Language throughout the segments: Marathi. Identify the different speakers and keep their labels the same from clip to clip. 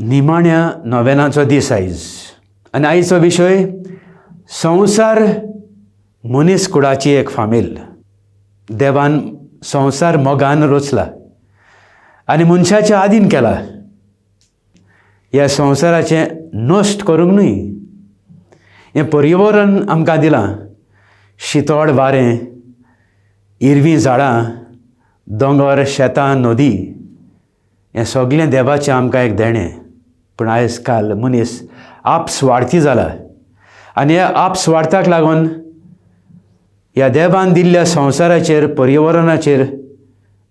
Speaker 1: निमाण्या नोवेनाचो दीस आयज आनी आयचो विशय संवसार मनीसकुळाची एक फामील. देवान संवसार मोगान रचला आनी मनशाच्या आदीन केला. ह्या संवसाराचें नश्ट करूंक न्हय. हें पर्यावरण आमकां दिलां. शितोड वारें, हिरवीं झाडां, दोंगर, शेतां, नदी हें सगळें देवाचें आमकां एक देणें. पूण आयज काल मनीस आपस्वार्थी जाला आनी ह्या आपस्वार्थाक लागून ह्या देवान दिल्ल्या संवसाराचेर, पर्यावरणाचेर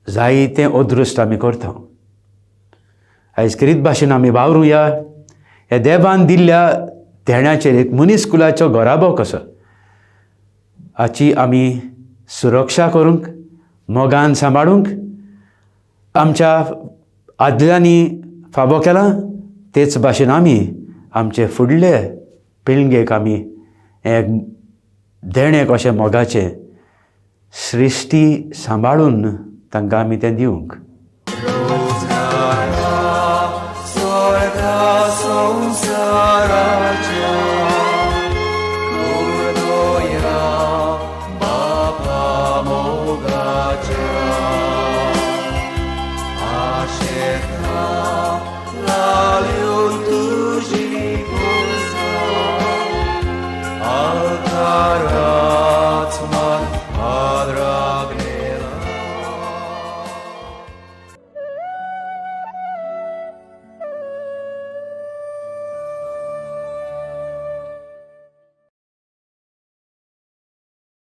Speaker 1: जायतें अदृश्ट आमी करता. आयज करीत भाशेन आमी वावरुया ह्या देवान दिल्ल्या देण्याचेर, एक मनीसकुलाचो घोराबो कसो हाची आमी सुरक्षा करूंक, मोगान सांबाळूंक आमच्या आदल्यांनी फावो केला. तेच भाशेन आमी आमचे फुडले पिळगेक आमी एक देणें कशें मोगाचें सृश्टी सांबाळून तांकां आमी तें दिवंक.
Speaker 2: संसाराचे